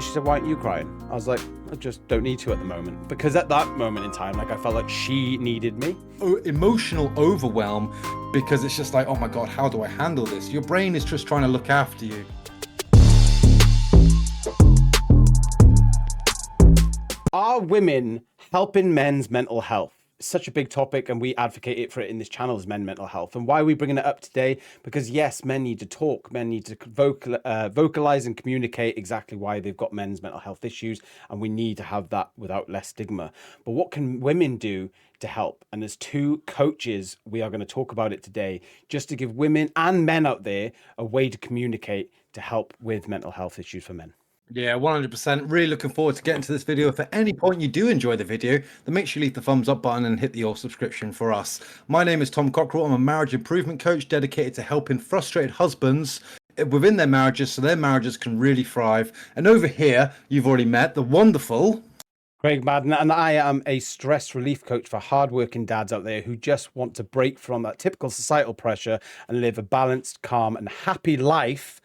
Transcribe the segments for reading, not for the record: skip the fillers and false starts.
She said, why aren't you crying? I was like, I just don't need to at the moment. Because at that moment in time, like, I felt like she needed me. Emotional overwhelm, because it's just like, oh my God, how do I handle this? Your brain is just trying to look after you. Are women helping men's mental health? It's such a big topic, and we advocate for it in this channel as men's mental health. And why are we bringing it up today? Because yes, men need to talk, men need to vocalize and communicate exactly why they've got men's mental health issues, and we need to have that without less stigma. But what can women do to help? And there's two coaches, we are going to talk about it today, just to give women and men out there a way to communicate to help with mental health issues for men. Yeah, 100%. Really looking forward to getting to this video. If at any point you do enjoy the video, then make sure you leave the thumbs up button and hit the all subscription for us. My name is Tom Cockerill. I'm a marriage improvement coach dedicated to helping frustrated husbands within their marriages so their marriages can really thrive. And over here, you've already met the wonderful Craig Maddern, and I am a stress relief coach for hardworking dads out there who just want to break from that typical societal pressure and live a balanced, calm, and happy life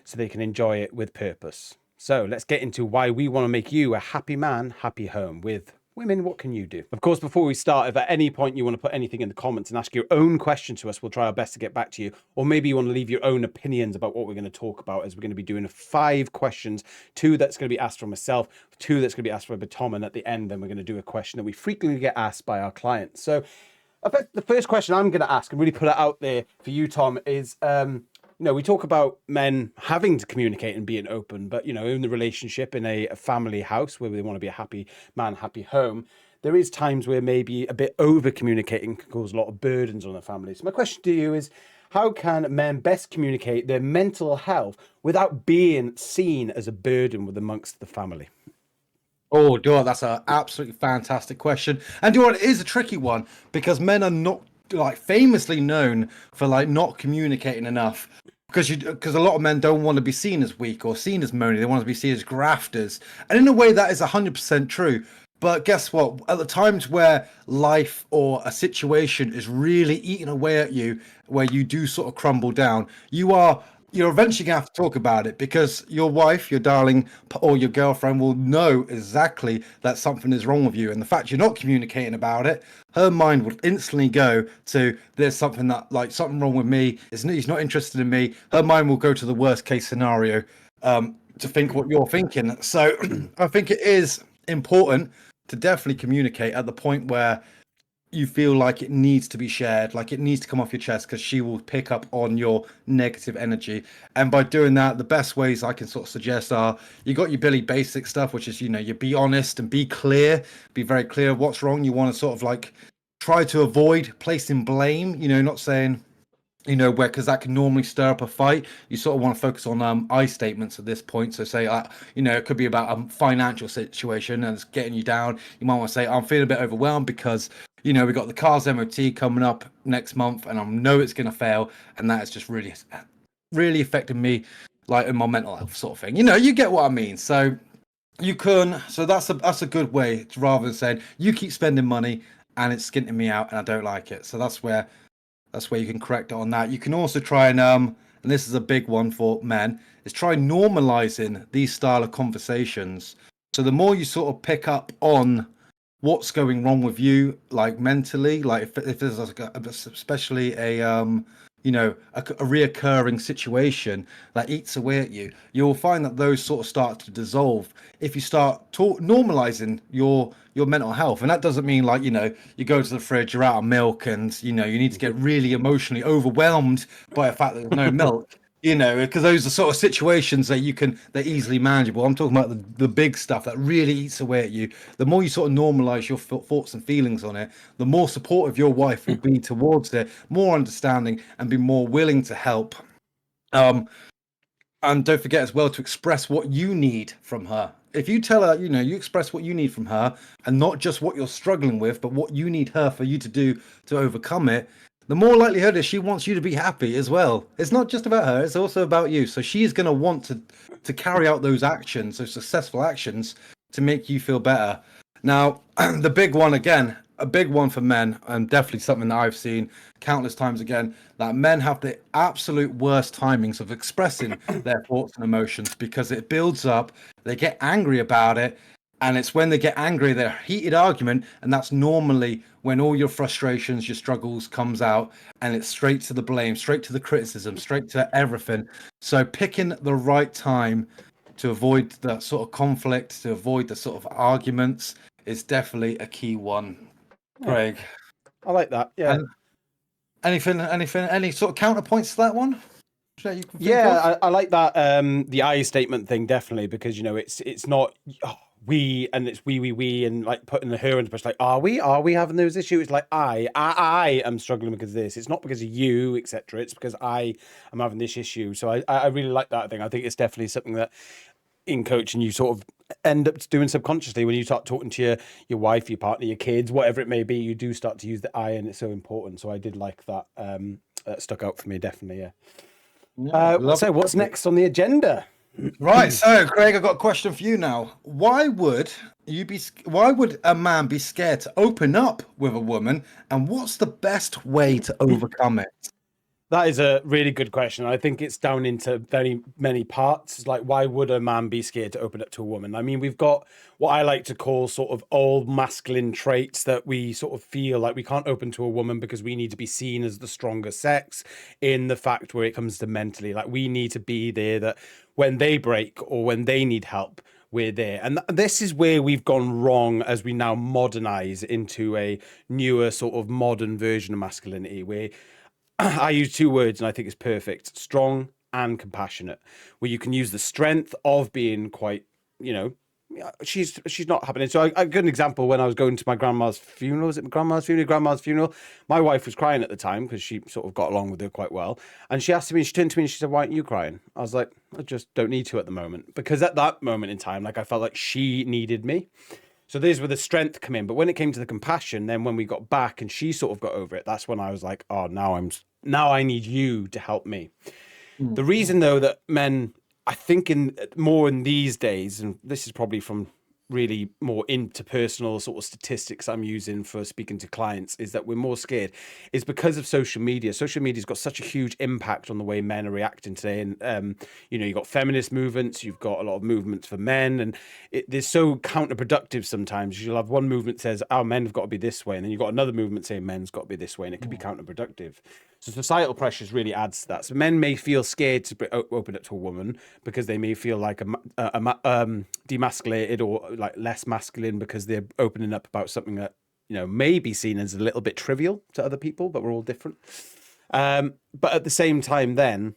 so they can enjoy it with purpose. So let's get into why we want to make you a happy man, happy home with women. What can you do? Of course, before we start, if at any point you want to put anything in the comments and ask your own question to us, we'll try our best to get back to you. Or maybe you want to leave your own opinions about what we're going to talk about, as we're going to be doing 5 questions, 2 that's going to be asked from myself, 2 that's going to be asked by Tom, and at the end, then we're going to do a question that we frequently get asked by our clients. So the first question I'm going to ask, and really put it out there for you, Tom, is we talk about men having to communicate and being open, but, in the relationship, in a family house where they want to be a happy man, happy home, there is times where maybe a bit over communicating can cause a lot of burdens on the family. So my question to you is, how can men best communicate their mental health without being seen as a burden with amongst the family? Oh, that's an absolutely fantastic question. And it is a tricky one, because men are not famously known for not communicating enough. Because a lot of men don't want to be seen as weak or seen as moany. They want to be seen as grafters. And in a way, that is 100% true. But guess what? At the times where life or a situation is really eating away at you, where you do sort of crumble down, you're eventually going to have to talk about it, because your wife, your darling, or your girlfriend will know exactly that something is wrong with you. And the fact you're not communicating about it, her mind would instantly go to, there's something something wrong with me. He's not interested in me. Her mind will go to the worst case scenario to think what you're thinking. So I think it is important to definitely communicate at the point where you feel like it needs to be shared, like it needs to come off your chest, because she will pick up on your negative energy. And by doing that, the best ways I can sort of suggest are, you got your Billy Basic stuff, which is, you be honest and be clear, be very clear what's wrong. You want to sort of try to avoid placing blame, not saying, because that can normally stir up a fight. You sort of want to focus on I statements at this point. So say, it could be about a financial situation and it's getting you down. You might want to say, I'm feeling a bit overwhelmed because, we got the car's MOT coming up next month and I know it's going to fail. And that is just really, really affecting me, in my mental health sort of thing. You get what I mean. So that's a good way, rather than saying, you keep spending money and it's skinting me out and I don't like it. So that's where you can correct it on that. You can also try and this is a big one for men, is try normalizing these style of conversations. So the more you sort of pick up on what's going wrong with you, mentally, if there's especially a reoccurring situation that eats away at you, you'll find that those sort of start to dissolve if you start normalizing your mental health. And that doesn't mean you go to the fridge, you're out of milk, and you need to get really emotionally overwhelmed by the fact that there's no milk. Because those are sort of situations that they're easily manageable. I'm talking about the big stuff that really eats away at you. The more you sort of normalize your thoughts and feelings on it, the more supportive your wife will be towards it, more understanding, and be more willing to help. And don't forget as well to express what you need from her. If you tell her, you express what you need from her, and not just what you're struggling with, but what you need her for you to do to overcome it, the more likelihood is she wants you to be happy as well. It's not just about her, it's also about you. So she's going to want to carry out those actions, those successful actions, to make you feel better. Now, the big one again, a big one for men, and definitely something that I've seen countless times again, that men have the absolute worst timings of expressing their thoughts and emotions because it builds up, they get angry about it, and it's when they get angry, they're heated argument, and that's normally when all your frustrations, your struggles comes out, and it's straight to the blame, straight to the criticism, straight to everything. So picking the right time to avoid that sort of conflict, to avoid the sort of arguments, is definitely a key one, Craig. I like that. Yeah. And any sort of counterpoints to that one that you can think Yeah, of? I like that the I statement thing definitely, because it's not we, and it's we and like putting the her into like are we having those issues? It's like I am struggling because of this. It's not because of you, etc. It's because I am having this issue. So I really like that thing. I think it's definitely something that in coaching you sort of end up doing subconsciously when you start talking to your wife, your partner, your kids, whatever it may be. You do start to use the I, and it's so important. So I did like that. That stuck out for me definitely. Yeah. Yeah, love So what's it. next on the agenda? Right, so Craig, I've got a question for you now. Why would a man be scared to open up with a woman, and what's the best way to overcome it? That is a really good question. I think it's down into very many parts. Like, why would a man be scared to open up to a woman? I mean, we've got what I like to call sort of old masculine traits that we sort of feel like we can't open to a woman because we need to be seen as the stronger sex, in the fact where it comes to mentally. Like, we need to be there, that when they break or when they need help, we're there. And this is where we've gone wrong as we now modernize into a newer sort of modern version of masculinity, where I use two words and I think it's perfect: strong and compassionate, where you can use the strength of being quite, she's not happening. So I got an example. When I was going to my grandma's funeral, was it my grandma's funeral? My wife was crying at the time because she sort of got along with her quite well. And she asked me, she turned to me and she said, "Why aren't you crying?" I was like, "I just don't need to at the moment." Because at that moment in time, like, I felt like she needed me. So these were the strength come in. But when it came to the compassion, then when we got back and she sort of got over it, that's when I was like, oh, now I need you to help me. The reason though that men, I think in these days, and this is probably from really more interpersonal sort of statistics I'm using for speaking to clients, is that we're more scared is because of social media. Social media's got such a huge impact on the way men are reacting today. And you've got feminist movements, you've got a lot of movements for men, and they're so counterproductive. Sometimes you'll have one movement that says our men have got to be this way, and then you've got another movement saying men's got to be this way, and it could be counterproductive. So societal pressures really adds to that. So men may feel scared to open up to a woman because they may feel like demasculated or like less masculine, because they're opening up about something that may be seen as a little bit trivial to other people, but we're all different. But at the same time, then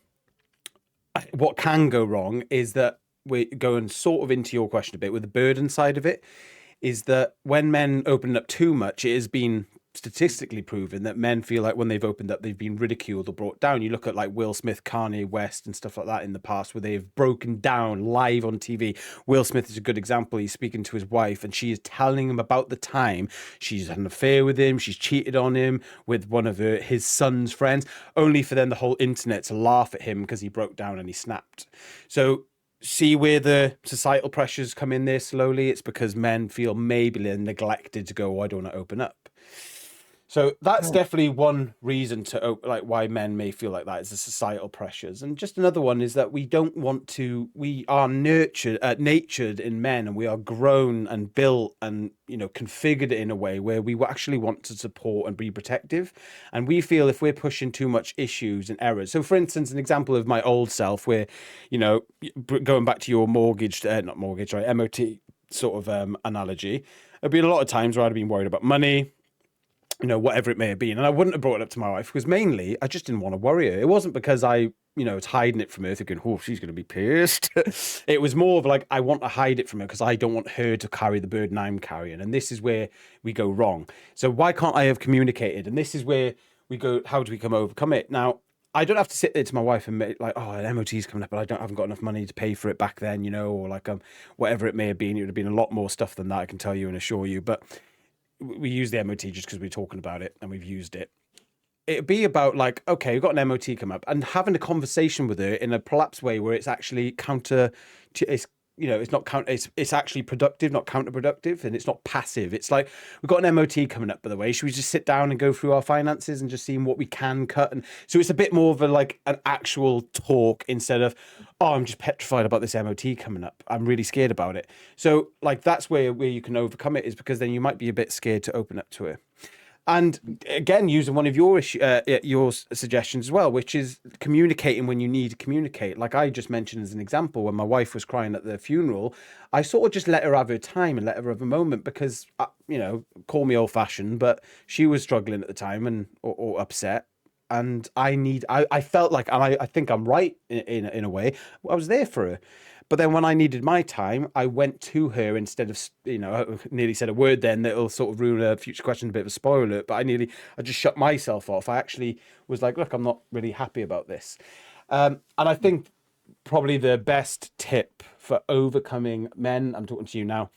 what can go wrong is that we're going sort of into your question a bit with the burden side of it, is that when men open up too much, it has been statistically proven that men feel like when they've opened up, they've been ridiculed or brought down. You look at like Will Smith, Kanye West, and stuff like that in the past, where they've broken down live on TV. Will Smith is a good example. He's speaking to his wife, and she is telling him about the time she's had an affair with him, she's cheated on him with one of his son's friends, only for then the whole internet to laugh at him because he broke down and he snapped. So see where the societal pressures come in there slowly. It's because men feel maybe they're neglected to go, oh, I don't want to open up. So that's definitely one reason to like why men may feel like that, is the societal pressures. And just another one is that we don't want to. We are natured in men, and we are grown and built and configured in a way where we actually want to support and be protective. And we feel if we're pushing too much issues and errors. So, for instance, an example of my old self, where going back to your not mortgage, right, MOT sort of analogy, there'd been a lot of times where I'd been worried about money, whatever it may have been. And I wouldn't have brought it up to my wife because mainly I just didn't want to worry her. It wasn't because I, was hiding it from her thinking, oh, she's going to be pissed. It was more of like, I want to hide it from her because I don't want her to carry the burden I'm carrying. And this is where we go wrong. So why can't I have communicated? And this is where we go, how do we overcome it? Now, I don't have to sit there to my wife and make like, oh, an MOT's coming up, but I haven't got enough money to pay for it back then, or like whatever it may have been. It would have been a lot more stuff than that, I can tell you and assure you. But we use the MOT just because we're talking about it and we've used it. It'd be about like, okay, we've got an MOT come up, and having a conversation with her in a collapsed way where it's actually it's not it's actually productive, not counterproductive, and it's not passive. It's like we've got an MOT coming up, by the way. Should we just sit down and go through our finances and just see what we can cut? And so it's a bit more of a like an actual talk instead of, oh, I'm just petrified about this MOT coming up. I'm really scared about it. So like that's where you can overcome it, is because then you might be a bit scared to open up to it. And again, using one of your suggestions as well, which is communicating when you need to communicate. Like I just mentioned as an example, when my wife was crying at the funeral, I sort of just let her have her time and let her have a moment because, call me old fashioned, but she was struggling at the time and or upset. And I felt like, and I think I'm right in a way, I was there for her. But then when I needed my time, I went to her instead of, I nearly said a word then that'll sort of ruin a future question, a bit of a spoiler alert, but I just shut myself off. I actually was like, look, I'm not really happy about this. And I think probably the best tip for overcoming men, I'm talking to you now,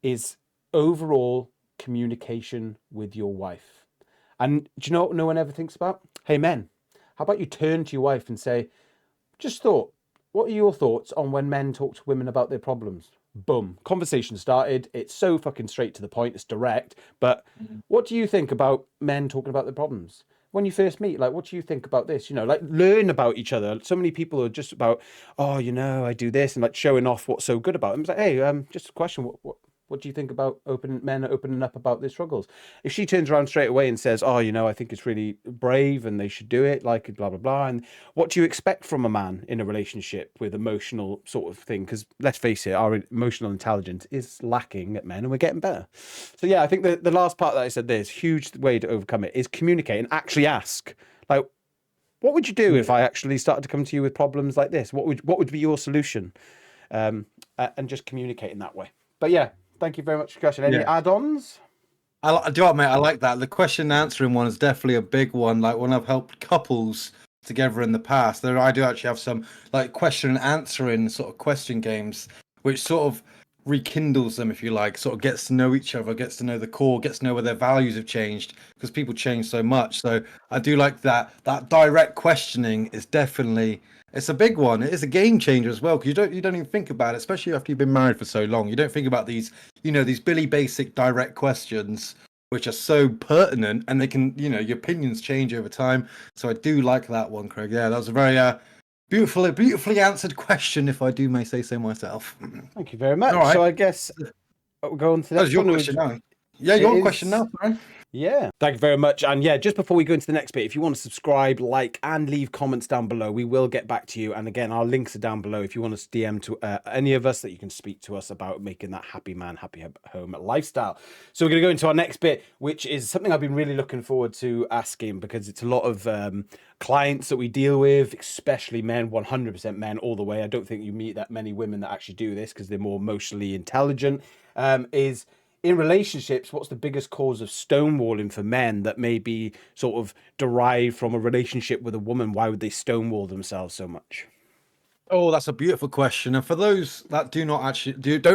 is overall communication with your wife. And do you know what no one ever thinks about? Hey, men, how about you turn to your wife and say, just thought, what are your thoughts on when men talk to women about their problems? Boom. Conversation started. It's so fucking straight to the point. It's direct. But what do you think about men talking about their problems? When you first meet, like, what do you think about this? Like learn about each other. So many people are just about, oh, I do this, and like showing off what's so good about them. It's like, hey, just a question. What do you think about men opening up about their struggles? If she turns around straight away and says, oh, I think it's really brave and they should do it, like blah, blah, blah. And what do you expect from a man in a relationship with emotional sort of thing? Because let's face it, our emotional intelligence is lacking at men and we're getting better. So yeah, I think the last part that I said there is a huge way to overcome it is communicate and actually ask. Like, what would you do if I actually started to come to you with problems like this? What would be your solution? And just communicate in that way. But yeah, thank you very much for the question. Any add-ons? Do you know what, mate? I like that. The question and answering one is definitely a big one. Like when I've helped couples together in the past, I do actually have some like question and answering sort of question games, which sort of rekindles them, if you like, sort of gets to know each other, gets to know the core, gets to know where their values have changed, because people change so much. So I do like that. That direct questioning is definitely, it's a big one. It is a game changer as well, because you don't even think about it, especially after you've been married for so long. You don't think about these, these Billy Basic direct questions, which are so pertinent, and they can, your opinions change over time. So I do like that one, Craig. Yeah, that was a very beautifully answered question, if I do may say so myself. Thank you very much. All right. So I guess we'll go on to the next your one. question now. Yeah, your question now, Brian. Yeah, thank you very much. And yeah, just before we go into the next bit, if you want to subscribe, like, and leave comments down below, we will get back to you. And again, our links are down below if you want to DM to any of us that you can speak to us about making that happy man, happy home lifestyle. So we're going to go into our next bit, which is something I've been really looking forward to asking, because it's a lot of clients that we deal with, especially men, 100% men all the way. I don't think you meet that many women that actually do this because they're more emotionally intelligent. Is in relationships, what's the biggest cause of stonewalling for men that may be sort of derived from a relationship with a woman? Why would they stonewall themselves so much? Oh, that's a beautiful question. And for those that don't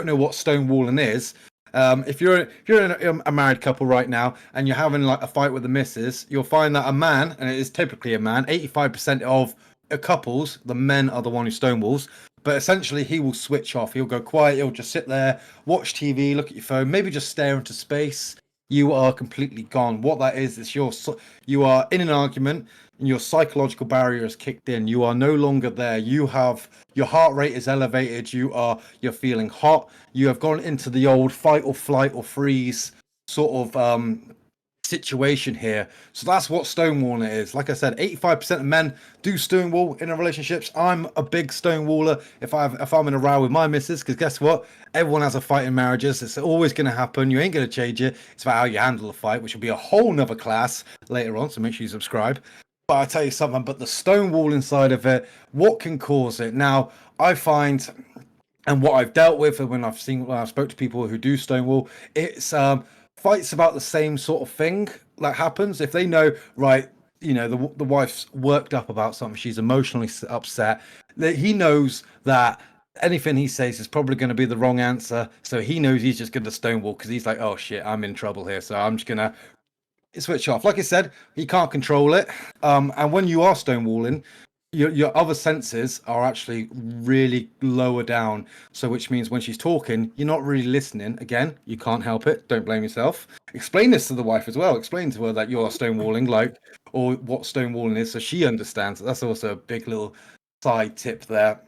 know what stonewalling is, if you're in a married couple right now and you're having like a fight with the missus, you'll find that a man, and it is typically a man, 85% of couples, the men are the one who stonewalls. But essentially, he will switch off. He'll go quiet. He'll just sit there, watch TV, look at your phone, maybe just stare into space. You are completely gone. What that is you are in an argument and your psychological barrier is kicked in. You are no longer there. Your heart rate is elevated. You're feeling hot. You have gone into the old fight or flight or freeze sort of situation here. So that's what stonewalling is. Like I said, 85% of men do stonewall in relationships. I'm a big stonewaller if I'm in a row with my missus, because guess what? Everyone has a fight in marriages. It's always going to happen. You ain't going to change it. It's about how you handle a fight, which will be a whole nother class later on. So make sure you subscribe. But I tell you something, but the stonewalling side of it, what can cause it? Now, I find, and what I've dealt with, and when I've spoke to people who do stonewall, it's fights about the same sort of thing that happens. If they know, right, the wife's worked up about something, she's emotionally upset, that he knows that anything he says is probably going to be the wrong answer, so he knows he's just going to stonewall, because he's like, oh shit, I'm in trouble here, so I'm just going to switch off. Like I said, he can't control it. And when you are stonewalling, your other senses are actually really lower down. So which means when she's talking, you're not really listening. Again, you can't help it. Don't blame yourself. Explain this to the wife as well. Explain to her that you're stonewalling, like, or what stonewalling is, so she understands. That's also a big little side tip there.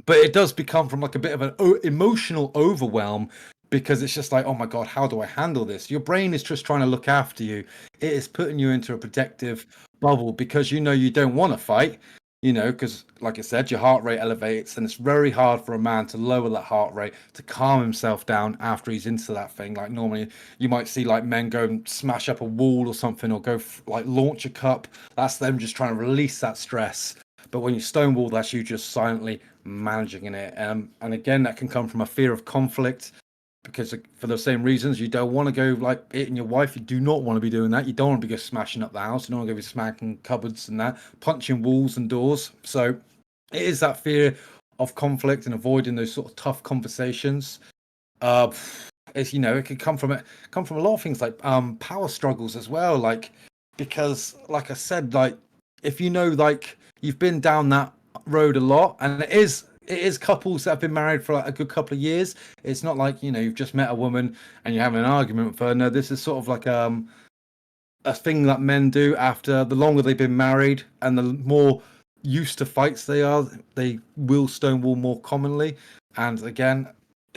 But it does become from like a bit of an emotional overwhelm, because it's just like, oh my god, how do I handle this? Your brain is just trying to look after you. It is putting you into a protective bubble, because you know you don't want to fight, because like I said, your heart rate elevates, and it's very hard for a man to lower that heart rate, to calm himself down after he's into that thing. Like normally you might see like men go and smash up a wall or something, or go like launch a cup. That's them just trying to release that stress. But when you stonewall, that's you just silently managing it. And again, that can come from a fear of conflict, because for the same reasons, you don't want to go like hitting your wife. You do not want to be doing that. You don't want to be smashing up the house. You don't want to be smacking cupboards and that, punching walls and doors. So it is that fear of conflict and avoiding those sort of tough conversations. It's, it can come from a lot of things, like power struggles as well. Like, because like I said, like if like you've been down that road a lot, and it is couples that have been married for like a good couple of years. It's not like you've just met a woman and you're having an argument with her. No, this is sort of like a thing that men do after the longer they've been married and the more used to fights they are. They will stonewall more commonly, and again,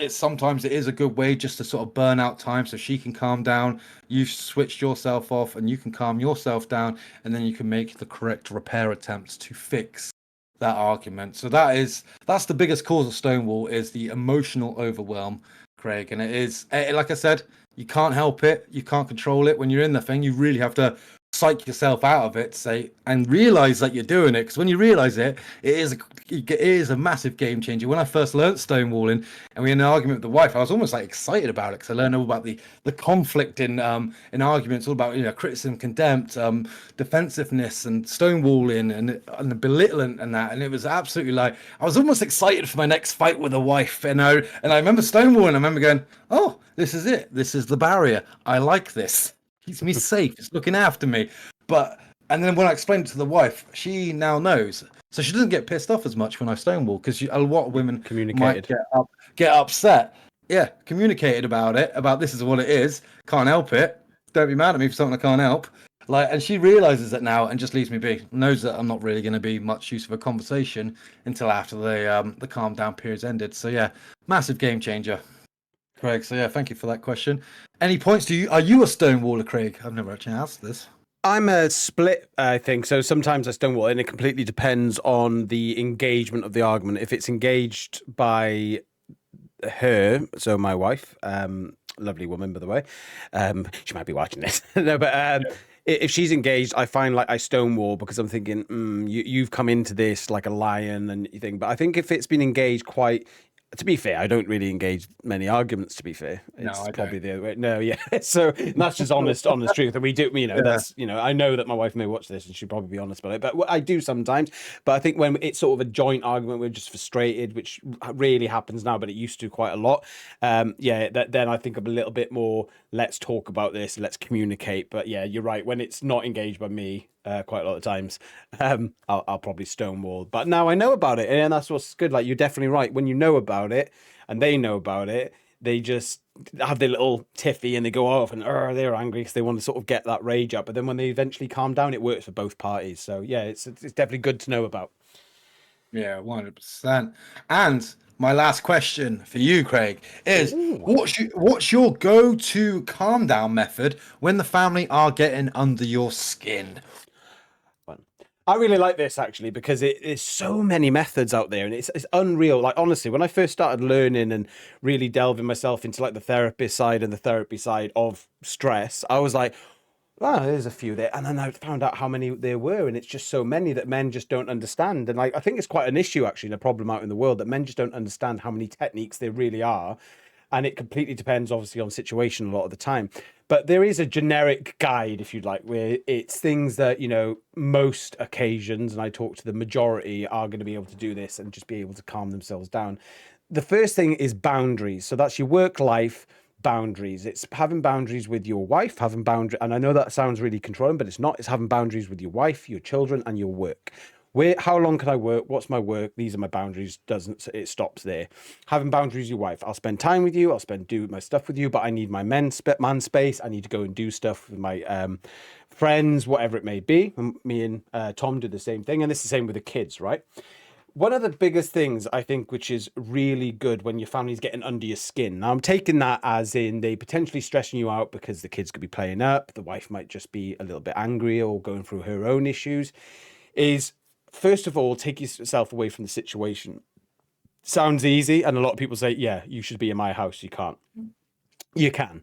sometimes it is a good way just to sort of burn out time, so she can calm down. You've switched yourself off, and you can calm yourself down, and then you can make the correct repair attempts to fix that argument. So that's the biggest cause of stonewall, is the emotional overwhelm, Craig. And it is, like I said, you can't help it, you can't control it. When you're in the thing, you really have to psych yourself out of it, and realize that you're doing it. Because when you realize it is a massive game changer. When I first learned stonewalling and we had an argument with the wife, I was almost like excited about it, because I learned all about the conflict in arguments, all about criticism, contempt, defensiveness, and stonewalling, and the belittling and that. And it was absolutely like, I was almost excited for my next fight with a wife. And I remember stonewalling. I remember going, oh, this is it. This is the barrier. I like this. Keeps me safe. It's looking after me. And then when I explained it to the wife, she now knows. So she doesn't get pissed off as much when I stonewall, because a lot of women might get upset. Yeah, communicated about it, about this is what it is. Can't help it. Don't be mad at me for something I can't help. And she realizes that now and just leaves me be. Knows that I'm not really going to be much use of a conversation until after the calm down period's ended. So yeah, massive game changer, Craig. So yeah, thank you for that question. Any points? Are you a stonewaller, Craig? I've never actually asked this. I'm a split, I think. So sometimes I stonewall, and it completely depends on the engagement of the argument. If it's engaged by her, so my wife, lovely woman, by the way, she might be watching this. No, but if she's engaged, I find like I stonewall, because I'm thinking, you've come into this like a lion, and you think. But I think if it's been engaged to be fair, I don't really engage many arguments, to be fair. It's probably the other way. No, yeah. So that's just honest truth. And we do, that's, I know that my wife may watch this and she'd probably be honest about it, but I do sometimes. But I think when it's sort of a joint argument, we're just frustrated, which really happens now, but it used to quite a lot. Then I think I'm a little bit more, let's talk about this, let's communicate. But yeah, you're right. When it's not engaged by me, quite a lot of times, I'll probably stonewall. But now I know about it, and that's what's good. Like, you're definitely right. When you know about it and they know about it, they just have their little tiffy and they go off and they're angry because they want to sort of get that rage up. But then when they eventually calm down, it works for both parties. So yeah, it's definitely good to know about. Yeah, 100%. And my last question for you, Craig, is what's your go-to calm down method when the family are getting under your skin? I really like this, actually, because there's so many methods out there, and it's unreal. Like, honestly, when I first started learning and really delving myself into like the therapist side and the therapy side of stress, I was like, wow, there's a few there. And then I found out how many there were, and it's just so many that men just don't understand. And like, I think it's quite an issue, actually, and a problem out in the world, that men just don't understand how many techniques there really are. And it completely depends, obviously, on situation a lot of the time. But there is a generic guide, if you'd like, where it's things that, most occasions, and I talk to the majority, are going to be able to do this and just be able to calm themselves down. The first thing is boundaries. So that's your work-life boundaries. It's having boundaries with your wife, and I know that sounds really controlling, but it's not. It's having boundaries with your wife, your children, and your work. how long can I work? What's my work? These are my boundaries. Doesn't it stops there. Having boundaries with your wife. I'll spend time with you. I'll do my stuff with you, but I need my man space. I need to go and do stuff with my friends, whatever it may be. And me and Tom do the same thing, and it's the same with the kids, right? One of the biggest things I think, which is really good when your family's getting under your skin. Now, I'm taking that as in they potentially stressing you out because the kids could be playing up. The wife might just be a little bit angry or going through her own issues. Is first of all, take yourself away from the situation. Sounds easy. And a lot of people say, yeah, you should be in my house. You can't. You can.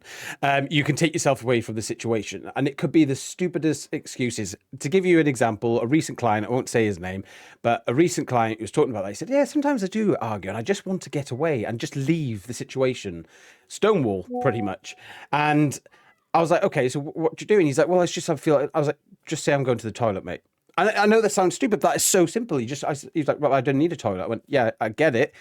You can take yourself away from the situation. And it could be the stupidest excuses. To give you an example, a recent client, I won't say his name, but a recent client who was talking about that, he said, yeah, sometimes I do argue and I just want to get away and just leave the situation. Stonewall, pretty much. And I was like, okay, so what do you do? And he's like, well, it's just, I was like, just say I'm going to the toilet, mate. And I know that sounds stupid, but that is so simple. He's like, well, I don't need a toilet. I went, yeah, I get it.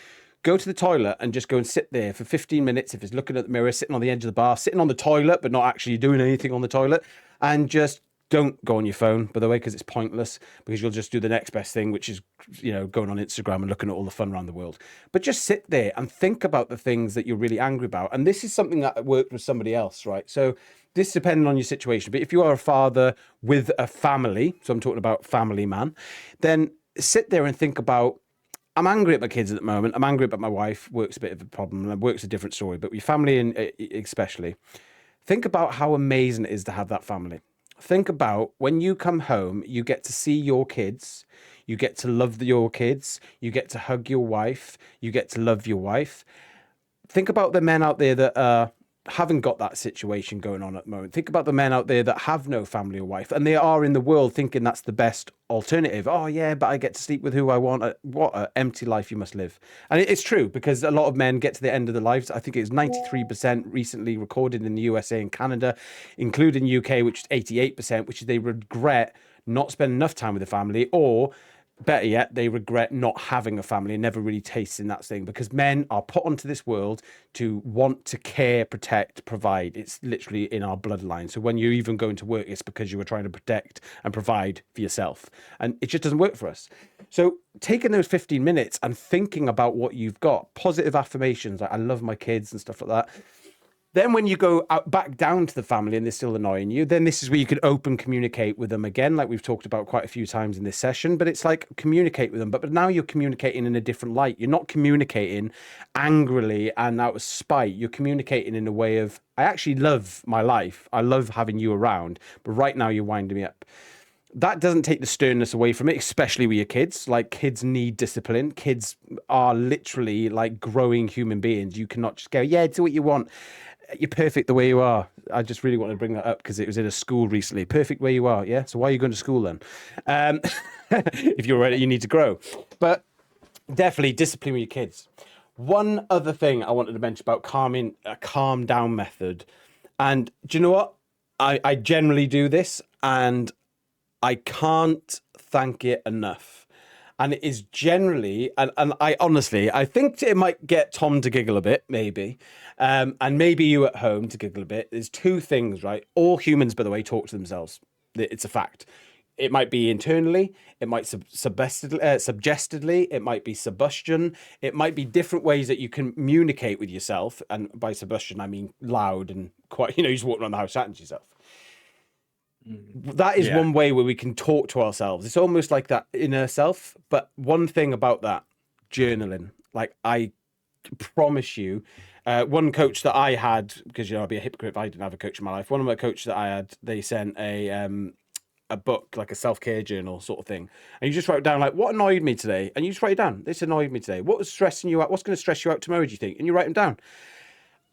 Go to the toilet and just go and sit there for 15 minutes. If it's looking at the mirror, sitting on the edge of the bar, sitting on the toilet, but not actually doing anything on the toilet. And just don't go on your phone, by the way, because it's pointless, because you'll just do the next best thing, which is, going on Instagram and looking at all the fun around the world. But just sit there and think about the things that you're really angry about. And this is something that worked with somebody else, right? So this depends on your situation. But if you are a father with a family, so I'm talking about family man, then sit there and think about, I'm angry at my kids at the moment. I'm angry about my wife. Work's a bit of a problem. And work's a different story. But your family, especially, think about how amazing it is to have that family. Think about when you come home, you get to see your kids. You get to love your kids. You get to hug your wife. You get to love your wife. Think about the men out there that haven't got that situation going on at the moment. Think about the men out there that have no family or wife, and they are in the world thinking that's the best alternative. Oh yeah, but I get to sleep with who I want. What an empty life you must live. And it's true, because a lot of men get to the end of their lives. I think it's 93% recently recorded in the USA and Canada, including UK, which is 88%, which is they regret not spending enough time with the family, or better yet, they regret not having a family and never really tasting that thing, because men are put onto this world to want to care, protect, provide. It's literally in our bloodline. So when you even go into work, it's because you were trying to protect and provide for yourself. And it just doesn't work for us. So taking those 15 minutes and thinking about what you've got, positive affirmations, like I love my kids and stuff like that. Then when you go back down to the family and they're still annoying you, then this is where you can open communicate with them again, like we've talked about quite a few times in this session. But it's like communicate with them. But now you're communicating in a different light. You're not communicating angrily and out of spite. You're communicating in a way of, I actually love my life. I love having you around. But right now you're winding me up. That doesn't take the sternness away from it, especially with your kids. Like, kids need discipline. Kids are literally like growing human beings. You cannot just go, yeah, do what you want. You're perfect the way you are. I just really want to bring that up because it was in a school recently. Perfect where you are, yeah? So why are you going to school then? If you're ready, you need to grow. But definitely discipline with your kids. One other thing I wanted to mention about a calm down method. And do you know what? I generally do this, and I can't thank it enough. And it is generally, and I honestly, I think it might get Tom to giggle a bit, maybe. And maybe you at home to giggle a bit. There's two things, right? All humans, by the way, talk to themselves. It's a fact. It might be internally, it might suggestively, it might be subustion, it might be different ways that you can communicate with yourself. And by subustion, I mean loud and quite, you just walk around the house chatting to yourself. That is one way where we can talk to ourselves. It's almost like that inner self. But one thing about that, journaling, like I promise you, one coach that I had, because I'd be a hypocrite if I didn't have a coach in my life. One of my coaches that I had, they sent a book, like a self-care journal sort of thing, and you just write down like what annoyed me today, and you just write it down. This annoyed me today. What was stressing you out? What's going to stress you out tomorrow, do you think? And you write them down.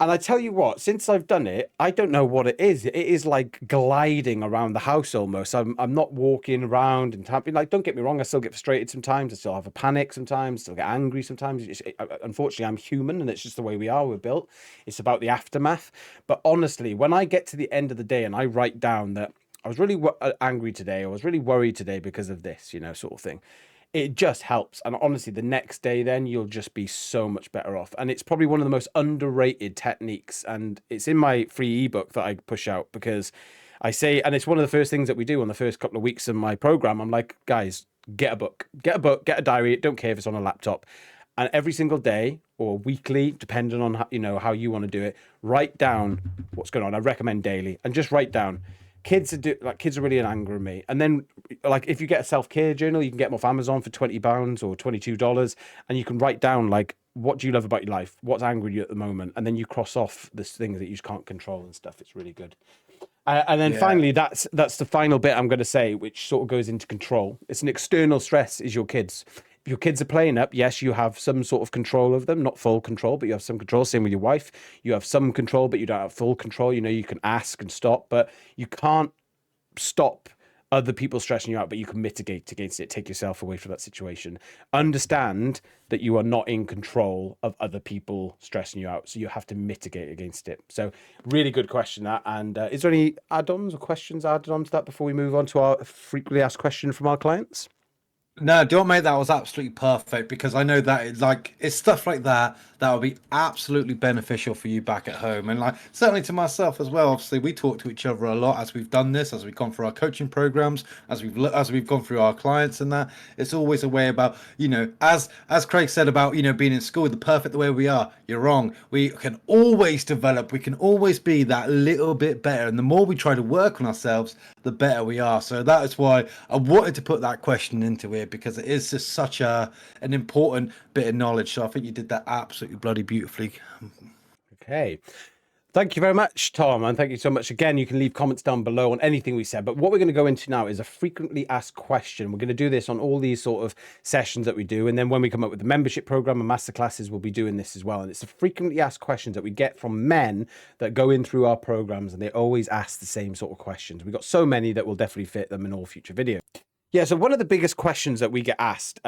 And I tell you what, since I've done it, I don't know what it is. It is like gliding around the house almost. I'm not walking around and tapping. Like, don't get me wrong, I still get frustrated sometimes. I still have a panic sometimes. I still get angry sometimes. Unfortunately, I'm human, and it's just the way we are. We're built. It's about the aftermath. But honestly, when I get to the end of the day and I write down that I was really angry today, I was really worried today because of this, sort of thing, it just helps. And honestly, the next day, then you'll just be so much better off. And it's probably one of the most underrated techniques. And it's in my free ebook that I push out, because I say, and it's one of the first things that we do on the first couple of weeks of my program. I'm like, guys, get a book, get a diary. Don't care if it's on a laptop, and every single day or weekly, depending on how, how you want to do it, write down what's going on. I recommend daily, and just write down. Kids are really angry at me, and then like if you get a self-care journal, you can get them off Amazon for £20 or $22, and you can write down like, what do you love about your life, what's angry you at the moment, and then you cross off the things that you just can't control and stuff. It's really good. And then finally, that's the final bit I'm going to say, which sort of goes into control. It's an external stress is your kids. If your kids are playing up, yes, you have some sort of control of them, not full control, but you have some control. Same with your wife. You have some control, but you don't have full control. You can ask and stop, but you can't stop other people stressing you out, but you can mitigate against it. Take yourself away from that situation. Understand that you are not in control of other people stressing you out, so you have to mitigate against it. So really good question, that. And is there any add-ons or questions added on to that before we move on to our frequently asked question from our clients? No, don't mate, that was absolutely perfect, because I know that it's stuff like that will be absolutely beneficial for you back at home, and like certainly to myself as well. Obviously, we talk to each other a lot as we've done this, as we've gone through our coaching programs, as we've gone through our clients, and that it's always a way about, as Craig said about being in school the perfect the way we are. You're wrong. We can always develop. We can always be that little bit better, and the more we try to work on ourselves, the better we are. So that is why I wanted to put that question into it, because it is just such an important bit of knowledge. So I think you did that absolutely bloody beautifully. Okay. Thank you very much, Tom. And thank you so much. Again, you can leave comments down below on anything we said. But what we're going to go into now is a frequently asked question. We're going to do this on all these sort of sessions that we do. And then when we come up with the membership program and masterclasses, we'll be doing this as well. And it's the frequently asked questions that we get from men that go in through our programs. And they always ask the same sort of questions. We've got so many that will definitely fit them in all future videos. Yeah, so one of the biggest questions that we get asked,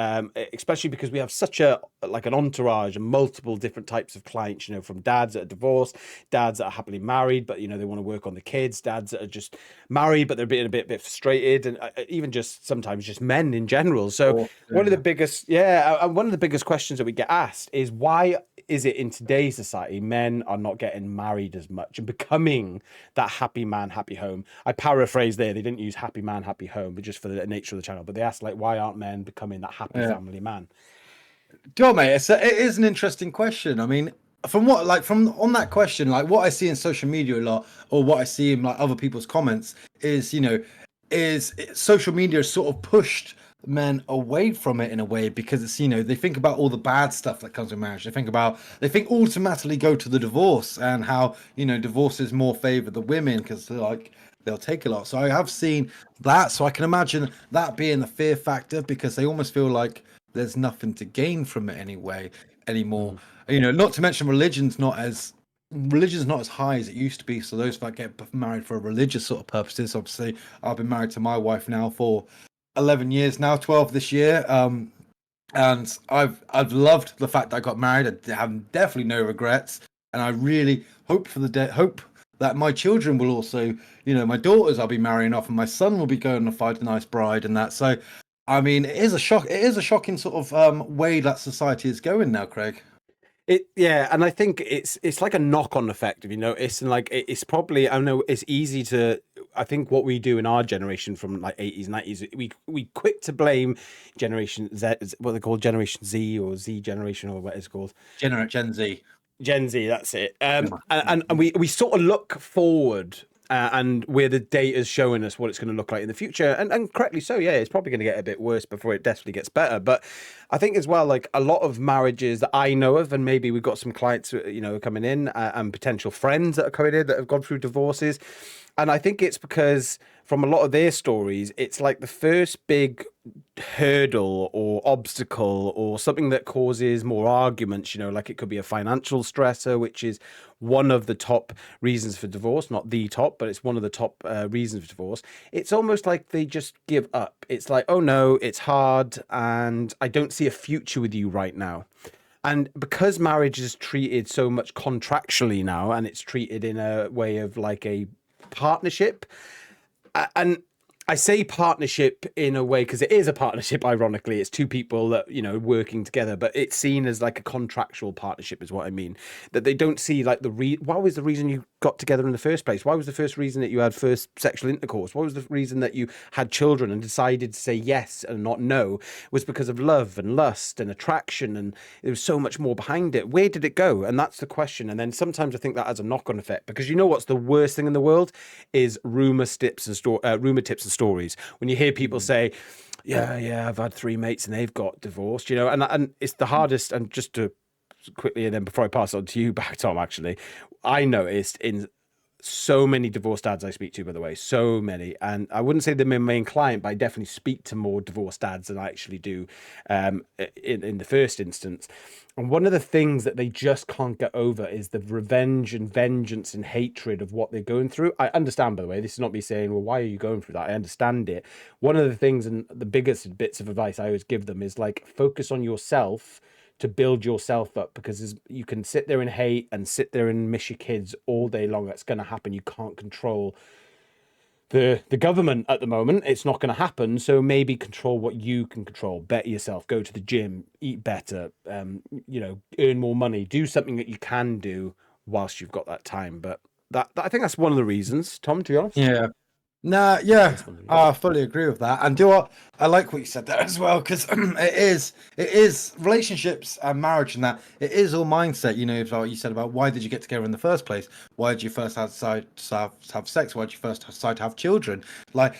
especially because we have such an entourage and multiple different types of clients, from dads that are divorced, dads that are happily married, but they want to work on the kids, dads that are just married, but they're being a bit frustrated, and even just sometimes just men in general. So one of the biggest questions that we get asked is, why is it in today's society men are not getting married as much and becoming that happy man, happy home? I paraphrase there. They didn't use happy man, happy home, but just for the nature of the channel. But they asked, like, why aren't men becoming that happy family man? Do you know, mate? It is an interesting question. I mean, from on that question, like what I see in social media a lot, or what I see in like other people's comments is, social media has sort of pushed men away from it in a way, because it's, they think about all the bad stuff that comes with marriage. They think automatically go to the divorce, and how, divorces more favor the women because they'll take a lot. So I have seen that. So I can imagine that being the fear factor, because they almost feel like there's nothing to gain from it anymore. Not to mention religion's not as high as it used to be. So those that get married for religious sort of purposes, obviously, I've been married to my wife now for 11 years now, 12 this year. And I've loved the fact that I got married. I have definitely no regrets. And I really hope that my children will also, my daughters I'll be marrying off, and my son will be going to find a nice bride and that. So, I mean, it is a shocking sort of way that society is going now, Craig. And I think it's like a knock-on effect, if you notice, and like it's probably, I know it's easy to, I think what we do in our generation from like 80s, 90s, we quick to blame Generation Z, what they call Generation Z or Z generation, or what it's called. Gen Z. Gen Z, that's it. And we sort of look forward, and where the data is showing us what it's going to look like in the future, and correctly so. Yeah, it's probably going to get a bit worse before it definitely gets better. But I think as well, like a lot of marriages that I know of, and maybe we've got some clients, coming in, and potential friends that are coming in that have gone through divorces, and I think it's because from a lot of their stories, it's like the first big hurdle or obstacle or something that causes more arguments, like it could be a financial stressor, which is one of the top reasons for divorce, not the top, but it's one of the top reasons for divorce. It's almost like they just give up. It's like, oh no, it's hard and I don't see a future with you right now. And because marriage is treated so much contractually now, and it's treated in a way of like a partnership, and I say partnership in a way because it is a partnership. Ironically, it's two people that working together, but it's seen as like a contractual partnership, is what I mean. That they don't see like why was the reason you got together in the first place? Why was the first reason that you had first sexual intercourse? What was the reason that you had children and decided to say yes and not no? Was because of love and lust and attraction, and there was so much more behind it. Where did it go? And that's the question. And then sometimes I think that has a knock-on effect, because what's the worst thing in the world is rumor tips and stories. When you hear people say, yeah, I've had three mates and they've got divorced, and it's the hardest. And just to quickly, and then before I pass on to you back, Tom, actually, I noticed in so many divorced dads I speak to, by the way, so many. And I wouldn't say they're my main client, but I definitely speak to more divorced dads than I actually do in the first instance. And one of the things that they just can't get over is the revenge and vengeance and hatred of what they're going through. I understand, by the way, this is not me saying, well, why are you going through that? I understand it. One of the things, and the biggest bits of advice I always give them, is like, focus on yourself to build yourself up, because you can sit there and hate and sit there and miss your kids all day long. That's going to happen. You can't control the government at the moment. It's not going to happen. So maybe control what you can control. Better yourself. Go to the gym. Eat better. Earn more money. Do something that you can do whilst you've got that time. But that I think that's one of the reasons, Tom. To be honest. Yeah. Nah, I think yeah, that's one of the reasons. I fully agree with that. And do what I like what you said there as well, because it is relationships and marriage, and that it is all mindset. It's like you said about why did you get together in the first place? Why did you first decide to have sex? Why did you first decide to have children? Like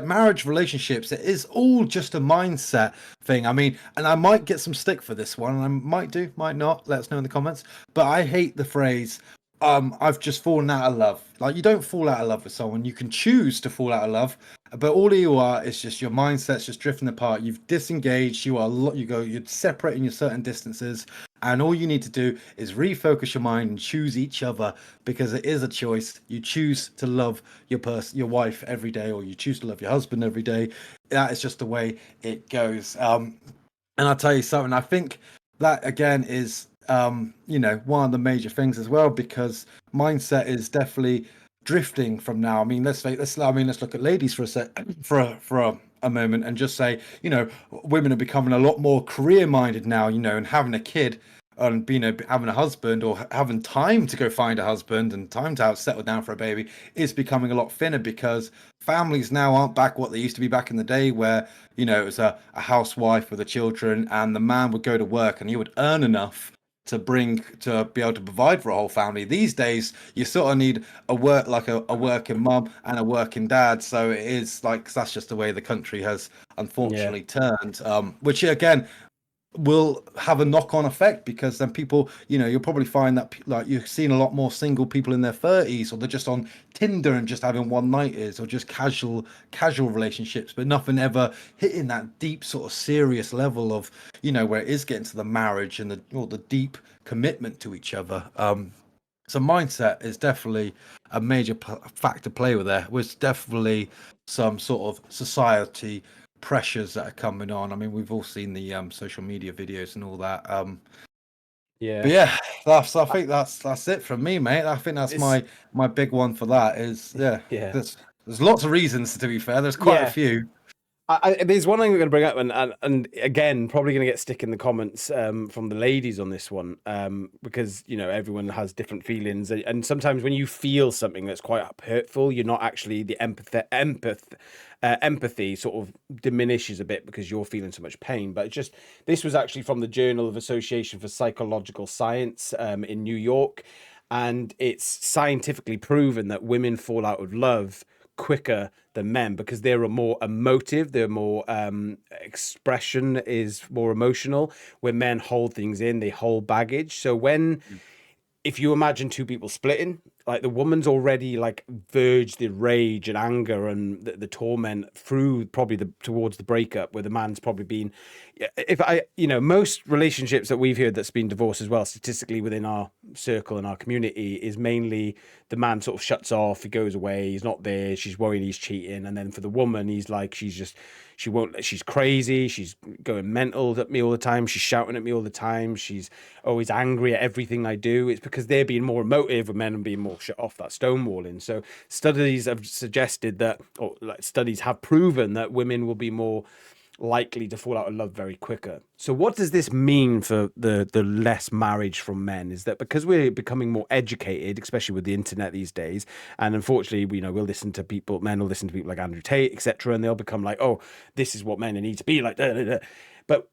marriage, relationships, it is all just a mindset thing. I mean, and I might get some stick for this one, and I might not. Let us know in the comments. But I hate the phrase, I've just fallen out of love. Like, you don't fall out of love with someone. You can choose to fall out of love, but all you are is just your mindset's just drifting apart. You've disengaged. You're separating your certain distances, and all you need to do is refocus your mind and choose each other, because it is a choice. You choose to love your wife every day, or you choose to love your husband every day. That is just the way it goes. And I'll tell you something. I think that again is one of the major things as well, because mindset is definitely drifting from now. I mean, let's look at ladies for a sec, for a moment, and just say, women are becoming a lot more career minded now, and having a kid and having a husband, or having time to go find a husband and time to settle down for a baby, is becoming a lot thinner, because families now aren't back what they used to be back in the day, where it was a housewife with the children, and the man would go to work and he would earn enough to be able to provide for a whole family. These days you sort of need a working mum and a working dad. So it is like, that's just the way the country has unfortunately turned, which again will have a knock-on effect, because then people, you'll probably find that like you've seen a lot more single people in their 30s, or they're just on Tinder and just having one nighters, or just casual relationships, but nothing ever hitting that deep sort of serious level of, where it is getting to the marriage and the deep commitment to each other. So mindset is definitely a major factor to play with there. Was definitely some sort of society pressures that are coming on. I mean, we've all seen the social media videos and all that. But yeah, I think that's it from me, mate. I think that's my big one for that. Is Yeah. There's lots of reasons, to be fair. There's quite a Yeah. few. There's one thing I'm going to bring up, and again, probably going to get stick in the comments from the ladies on this one, because everyone has different feelings, and sometimes when you feel something that's quite hurtful, you're not actually the empathy sort of diminishes a bit because you're feeling so much pain. But this was actually from the Journal of Association for Psychological Science in New York, and it's scientifically proven that women fall out of love quicker than men because they're more emotive, they're more expression is more emotional, where men hold things in, they hold baggage. So if you imagine two people splitting, like the woman's already like verged the rage and anger and the torment through probably towards the breakup, where the man's probably been, most relationships that we've heard that's been divorced as well, statistically within our circle and our community, is mainly the man sort of shuts off, he goes away, he's not there, she's worried he's cheating. And then for the woman, he's like, she's crazy, she's going mental at me all the time, she's shouting at me all the time, she's always angry at everything I do. It's because they're being more emotive with men and being more bullshit off, that stonewalling. So studies have suggested that, or like studies have proven that women will be more likely to fall out of love very quicker. So what does this mean for the less marriage from men? Is that because we're becoming more educated, especially with the internet these days, and unfortunately, you know, we'll listen to people, men will listen to people like Andrew Tate, etc., and they'll become like, oh, this is what men need to be like. Da, da, da. But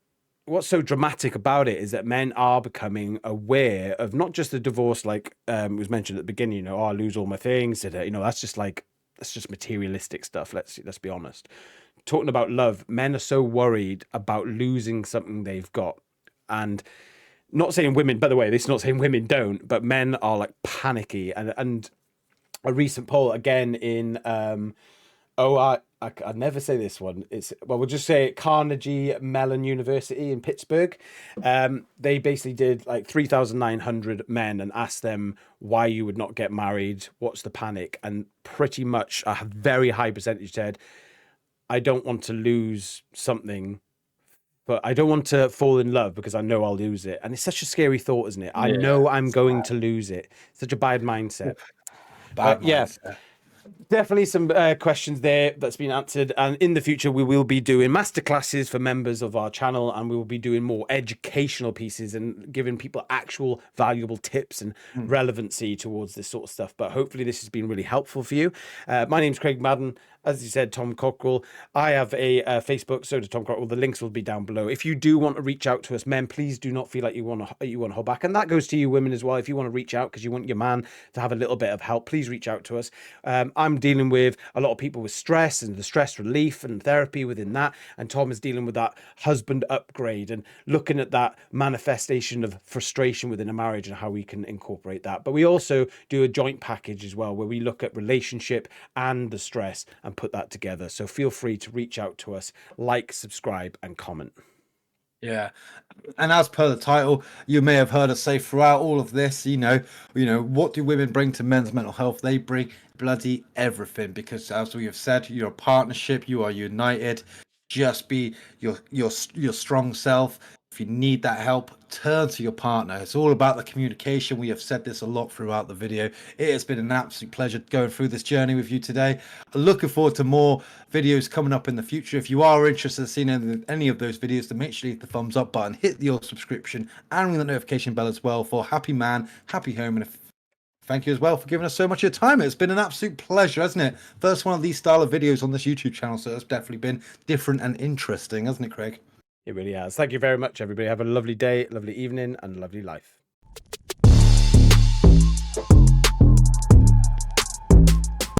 what's so dramatic about it is that men are becoming aware of not just the divorce, like was mentioned at the beginning, you know, oh, I lose all my things, you know, that's just materialistic stuff. Let's be honest. Talking about love, men are so worried about losing something they've got. And not saying women, by the way, this is not saying women don't, but men are like panicky. And a recent poll again in I never say this one. We'll just say Carnegie Mellon University in Pittsburgh. They basically did like 3,900 men and asked them why you would not get married, what's the panic, and pretty much a very high percentage said, I don't want to lose something, but I don't want to fall in love because I know I'll lose it. And it's such a scary thought, isn't it? I know I'm going to lose it. Such a bad mindset. Bad Yeah. mindset. Definitely some questions there that's been answered, and in the future we will be doing masterclasses for members of our channel, and we will be doing more educational pieces and giving people actual valuable tips and relevancy towards this sort of stuff. But hopefully this has been really helpful for you. My name's Craig Maddern. As you said, Tom Cockerill. I have a Facebook, so does Tom Cockerill. The links will be down below. If you do want to reach out to us, men, please do not feel like you want to hold back. And that goes to you women as well. If you want to reach out because you want your man to have a little bit of help, please reach out to us. I'm dealing with a lot of people with stress and the stress relief and therapy within that. And Tom is dealing with that husband upgrade and looking at that manifestation of frustration within a marriage and how we can incorporate that. But we also do a joint package as well, where we look at relationship and the stress and put that together. So feel free to reach out to us, like, subscribe, and comment. Yeah, and as per the title, you may have heard us say throughout all of this, you know, what do women bring to men's mental health? They bring bloody everything, because as we have said, you're a partnership, you are united. Just be your strong self. If you need that help, turn to your partner. It's all about the communication. We have said this a lot throughout the video. It has been an absolute pleasure going through this journey with you today. Looking forward to more videos coming up in the future. If you are interested in seeing any of those videos, then make sure you hit the thumbs up button, hit your subscription, and ring the notification bell as well for happy man, happy home. And thank you as well for giving us so much of your time. It's been an absolute pleasure, hasn't it? First one of these style of videos on this YouTube channel, so it's definitely been different and interesting, hasn't it, Craig? It really has. Thank you very much, everybody. Have a lovely day, lovely evening, and lovely life.